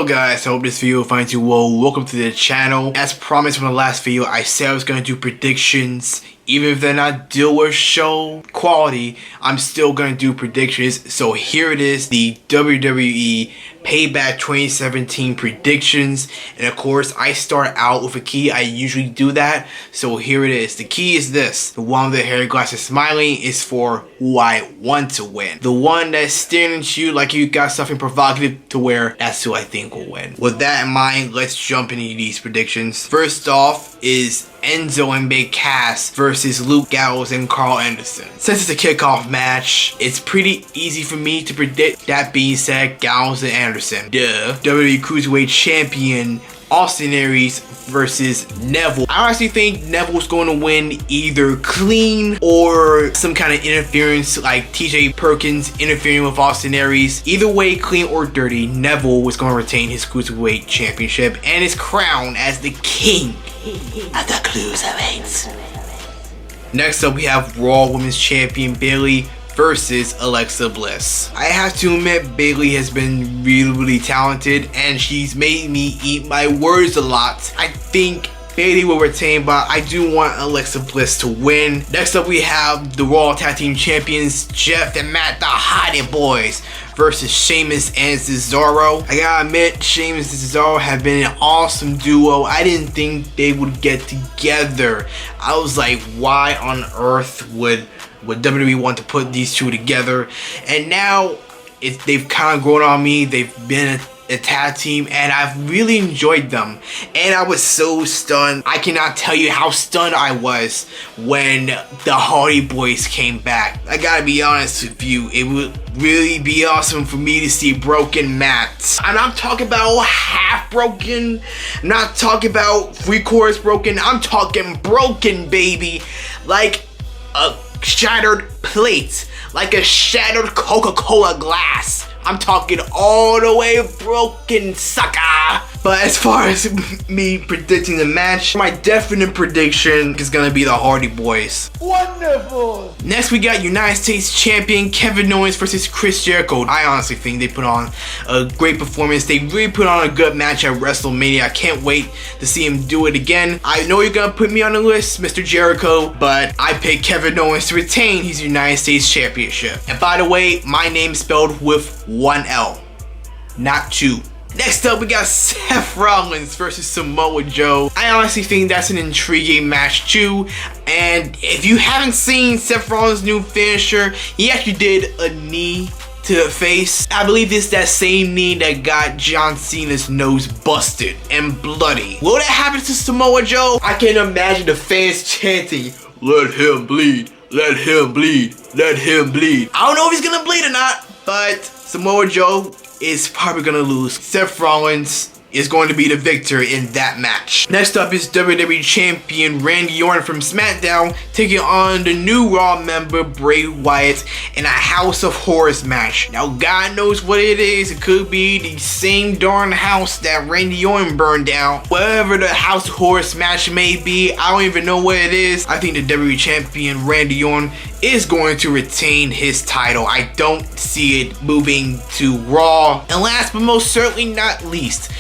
guys, I hope this video finds you well. Welcome to the channel. As promised from the last video, I said I was going to do predictions. Even if they're not Dilworth Show quality, I'm still going to do predictions. So here it is, the WWE Payback 2017 predictions. And of course, I start out with a key. I usually do that. So here it is. The key is this. The one with the hair glasses smiling is for who I want to win. The one that's staring at you like you got something provocative to wear, that's who I think will win. With that in mind, let's jump into these predictions. First off is Enzo and Big Cass versus Luke Gallows and Karl Anderson. Since it's a kickoff match, it's pretty easy for me to predict. That being said, Gallows and Anderson. Duh. WWE Cruiserweight Champion Austin Aries versus Neville. I honestly think Neville's going to win either clean or some kind of interference like TJ Perkins interfering with Austin Aries. Either way, clean or dirty, Neville was going to retain his Cruiserweight Championship and his crown as the king of the Cruiserweights. Next up, we have Raw Women's Champion Billie versus Alexa Bliss. I have to admit, Billie has been really talented and she's made me eat my words a lot. I think Billie will retain, but I do want Alexa Bliss to win. Next up, we have the Raw Tag Team Champions Jeff and Matt, the Hardy Boys, versus Sheamus and Cesaro. I gotta admit, Sheamus and Cesaro have been an awesome duo. I didn't think they would get together. I was like, why on earth would WWE want to put these two together? And now they've kind of grown on me. They've been a tag team and I've really enjoyed them. And I was so stunned. I cannot tell you how stunned I was when the Hardy Boys came back. I gotta be honest with you, it would really be awesome for me to see broken Matt. And I'm talking about half broken. I'm not talking about 3/4 broken. I'm talking broken, baby. Like a shattered plate, like a shattered Coca-Cola glass. I'm talking all the way broken, sucker. But as far as me predicting the match, my definite prediction is gonna be the Hardy Boys. Wonderful. Next, we got United States Champion Kevin Owens versus Chris Jericho. I honestly think they put on a great performance. They really put on a good match at WrestleMania. I can't wait to see him do it again. I know you're gonna put me on the list, Mr. Jericho, but I picked Kevin Owens to retain his United States Championship. And by the way, my name's spelled with one L, not two. Next up, we got Seth Rollins versus Samoa Joe. I honestly think that's an intriguing match too. And if you haven't seen Seth Rollins' new finisher, he actually did a knee to the face. I believe it's that same knee that got John Cena's nose busted and bloody. Will that happen to Samoa Joe? I can imagine the fans chanting, "Let him bleed, let him bleed, let him bleed." I don't know if he's gonna bleed or not, but Samoa Joe is probably gonna lose. Seth Rollins is going to be the victor in that match. Next up is WWE Champion Randy Orton from SmackDown taking on the new Raw member Bray Wyatt in a House of Horrors match. Now God knows what it is. It could be the same darn house that Randy Orton burned down. Whatever the House of Horrors match may be, I don't even know what it is. I think the WWE Champion Randy Orton is going to retain his title. I don't see it moving to Raw. And last but most certainly not least,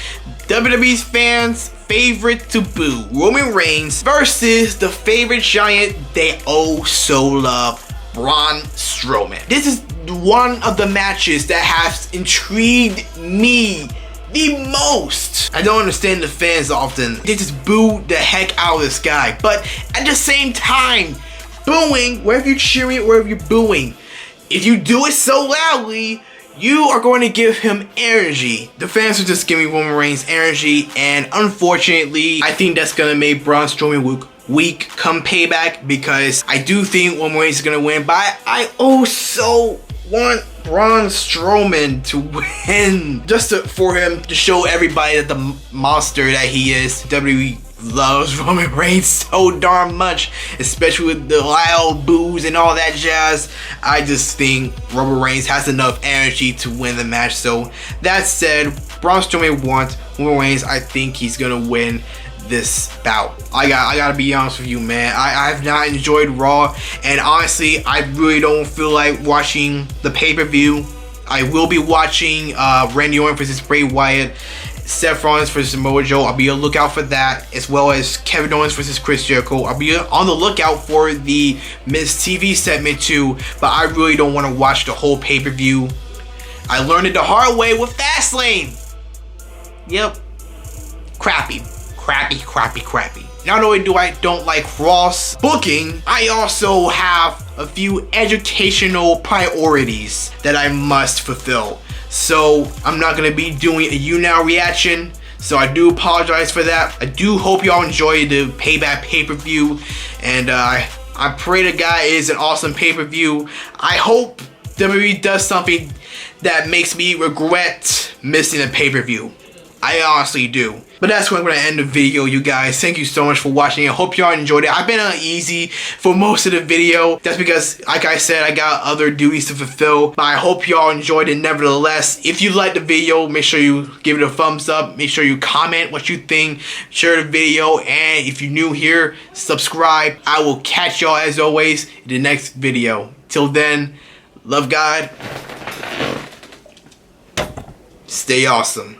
WWE's fans' favorite to boo, Roman Reigns versus the favorite giant they oh so love, Braun Strowman. This is one of the matches that has intrigued me the most. I don't understand the fans often. They just boo the heck out of this guy. But at the same time, booing, wherever you're cheering, wherever you're booing, if you do it so loudly, you are going to give him energy. The fans are just giving Roman Reigns energy, and unfortunately, I think that's gonna make Braun Strowman weak come Payback, because I do think Roman Reigns is gonna win, but I also want Braun Strowman to win, just for him to show everybody that the monster that he is. WWE loves Roman Reigns so darn much, especially with the loud boos and all that jazz. I just think Roman Reigns has enough energy to win the match. So that said, Braun Strowman wants Roman Reigns. I think he's gonna win this bout. I gotta be honest with you, man. I have not enjoyed Raw, and honestly, I really don't feel like watching the pay-per-view. I will be watching Randy Orton versus Bray Wyatt. Seth Rollins versus Samoa Joe. I'll be on the lookout for that, as well as Kevin Owens versus Chris Jericho. I'll be on the lookout for the Miz TV segment too, but I really don't want to watch the whole pay-per-view. I learned it the hard way with Fastlane. Yep. Crappy. Not only do I don't like Raw's booking, I also have a few educational priorities that I must fulfill. So I'm not gonna be doing a YOUNOW reaction, so I do apologize for that. I do hope y'all enjoyed the Payback pay-per-view, and I pray to God it is an awesome pay-per-view. I hope WWE does something that makes me regret missing a pay-per-view. I honestly do. But that's where I'm going to end the video, you guys. Thank you so much for watching. I hope y'all enjoyed it. I've been uneasy for most of the video. That's because, like I said, I got other duties to fulfill. But I hope y'all enjoyed it nevertheless. If you liked the video, make sure you give it a thumbs up. Make sure you comment what you think. Share the video. And if you're new here, subscribe. I will catch y'all, as always, in the next video. Till then, love God. Stay awesome.